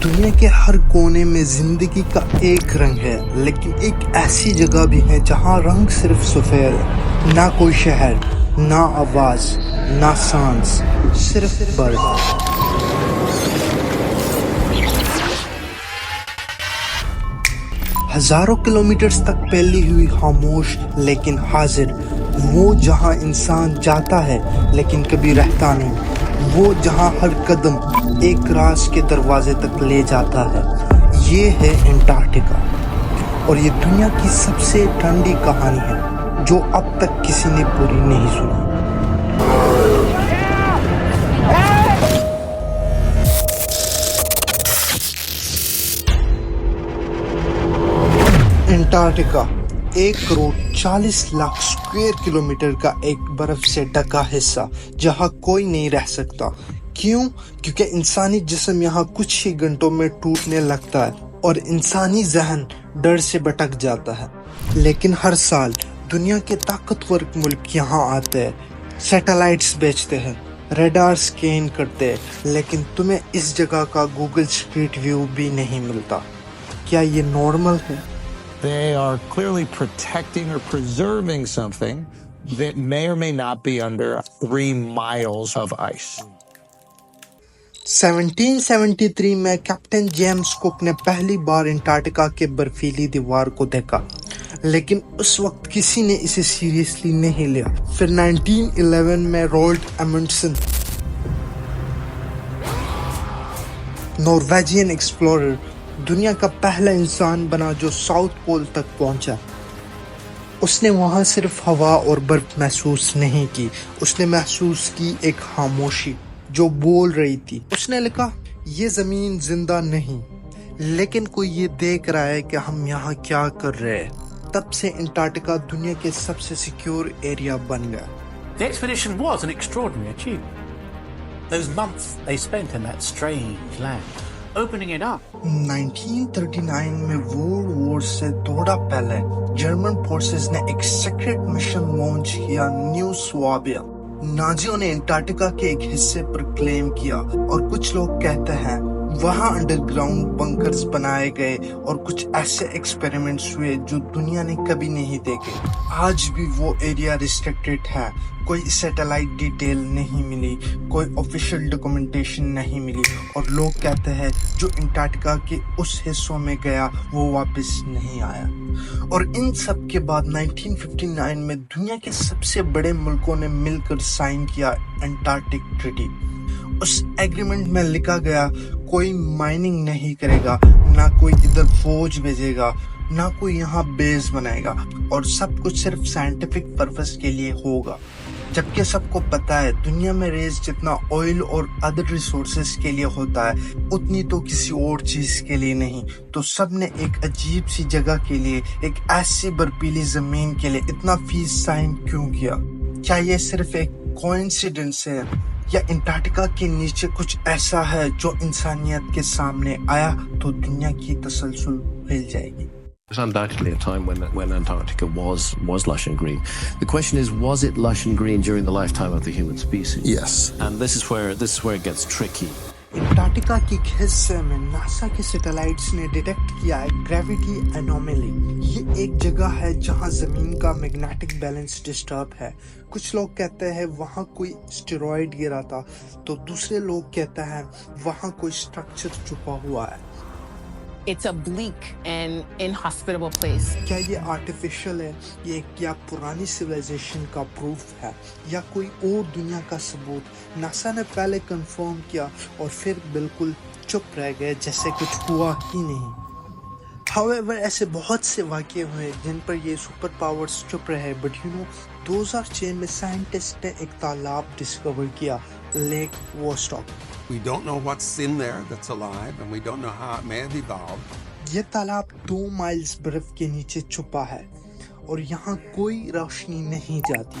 دنیا کے ہر کونے میں زندگی کا ایک رنگ ہے، لیکن ایک ایسی جگہ بھی ہے جہاں رنگ صرف سفید ہے۔ نہ کوئی شہر، نہ آواز، نہ سانس، صرف برف۔ ہزاروں کلومیٹرز تک پھیلی ہوئی خاموش لیکن حاضر، وہ جہاں انسان جاتا ہے لیکن کبھی رہتا نہیں، وہ جہاں ہر قدم ایک راز کے دروازے تک لے جاتا ہے۔ یہ ہے انٹارکٹیکا، اور یہ دنیا کی سب سے ٹھنڈی کہانی ہے جو اب تک کسی نے پوری نہیں سنی۔ انٹارکٹیکا 1,40,00,000 اسکوائر کلومیٹر کا ایک برف سے ڈھکا حصہ جہاں کوئی نہیں رہ سکتا۔ کیوں؟ کیونکہ انسانی جسم یہاں کچھ ہی گھنٹوں میں ٹوٹنے لگتا ہے اور انسانی ذہن ڈر سے بھٹک جاتا ہے۔ لیکن ہر سال دنیا کے طاقتور ملک یہاں آتے ہیں، سیٹلائٹس بیچتے ہیں، ریڈار سکین کرتے ہیں، لیکن تمہیں اس جگہ کا گوگل اسٹریٹ ویو بھی نہیں ملتا۔ کیا یہ نارمل ہے؟ They are clearly protecting or preserving something that may or may not be under 3 miles of ice. 1773 میں کیپٹن جیمز کک نے پہلی بار انٹارکٹیکا کے برفیلی دیوار کو دیکھا، لیکن اس وقت کسی نے اسے سیریسلی نہیں لیا۔ پھر 1911 میں رولڈ ایمنڈسن، نارویجین ایکسپلورر، دنیا کا پہلا انسان بنا جو ساؤتھ پول تک پہنچا۔ اس نے وہاں صرف ہوا اور برف محسوس نہیں کی، اس نے محسوس کی ایک خاموشی جو بول رہی تھی۔ اس نے لکھا، یہ زمین زندہ نہیں، لیکن کوئی یہ دیکھ رہا ہے کہ ہم یہاں کیا کر رہے ہیں۔ تب سے انٹارکٹیکا دنیا کے سب سے سیکیور ایریا بن گیا۔ The expedition was an extraordinary achievement. Those months they spent in that strange land, opening it up. 1939 میں ورلڈ وار سے تھوڑا پہلے جرمن فورسز نے ایک سیکرٹ مشن لانچ کیا، نیو سوابیا۔ نازیوں نے انٹارکٹیکا کے ایک حصے پر کلیم کیا، اور کچھ لوگ کہتے ہیں وہاں انڈر گراؤنڈ بنکرز بنائے گئے اور کچھ ایسے ایکسپیریمنٹس ہوئے جو دنیا نے کبھی نہیں دیکھے۔ آج بھی وہ ایریا ریسٹرکٹڈ ہے، کوئی سیٹلائٹ ڈیٹیل نہیں ملی، کوئی آفیشیل ڈاکومنٹیشن نہیں ملی، اور لوگ کہتے ہیں جو انٹارکٹیکا کے اس حصوں میں گیا وہ واپس نہیں آیا۔ اور ان سب کے بعد 1959 میں دنیا کے سب سے بڑے ملکوں نے مل کر سائن کیا انٹارکٹک ٹریٹی۔ اس ایگریمنٹ میں لکھا گیا کوئی مائننگ نہیں کرے گا، نہ کوئی ادھر فوج بھیجے گا، نہ کوئی یہاں بیس بنائے گا، اور سب کچھ صرف سائنٹیفک پرپس کے لیے ہوگا۔ جبکہ سب کو پتا ہے دنیا میں ریز جتنا آئل اور ادر ریسورسز کے لیے ہوتا ہے اتنی تو کسی اور چیز کے لیے نہیں، تو سب نے ایک عجیب سی جگہ کے لیے، ایک ایسی برفیلی زمین کے لیے اتنا فیس سائن کیوں کیا؟ کیا یہ صرف ایک کوئنسیڈنس ہے، یا انٹارکٹیکا کے نیچے کچھ ایسا ہے جو انسانیت کے سامنے آیا تو دنیا کی تسلسل ہل جائے گی؟ It was undoubtedly a time when Antarctica was lush and green. The question is, was it lush and green during the lifetime of the human species? Yes. And this is where it gets tricky. Antarctica کے ایک حصے میں NASA کے satellites نے detect کیا ہے gravity anomaly. یہ ایک جگہ ہے جہاں زمین کا میگنیٹک بیلنس ڈسٹرب ہے۔ کچھ لوگ کہتے ہیں وہاں کوئی اسٹیرائڈ گرا تھا، تو دوسرے لوگ کہتے ہیں وہاں کوئی اسٹرکچر چھپا ہوا ہے۔ It's a bleak and inhospitable place. کیا یہ آرٹیفیشل ہے، یہ کیا پرانی سویلائزیشن کا پروف ہے، یا کوئی اور دنیا کا ثبوت؟ ناسا نے پہلے کنفرم کیا اور پھر بالکل چپ رہ گئے جیسے کچھ ہوا ہی نہیں۔ However، ایسے بہت سے واقعے ہوئے جن پر یہ سپر پاورز چپ رہے، بٹ 2006 میں سائنٹسٹ نے ایک تالاب ڈسکور کیا، leak ووسٹاک۔ We don't know what's in there that's alive, and we don't know how it may have evolved. یہ تالاب 2 مائلز برف کے نیچے چھپا ہے، اور یہاں کوئی روشنی نہیں جاتی،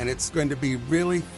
And it's going to be really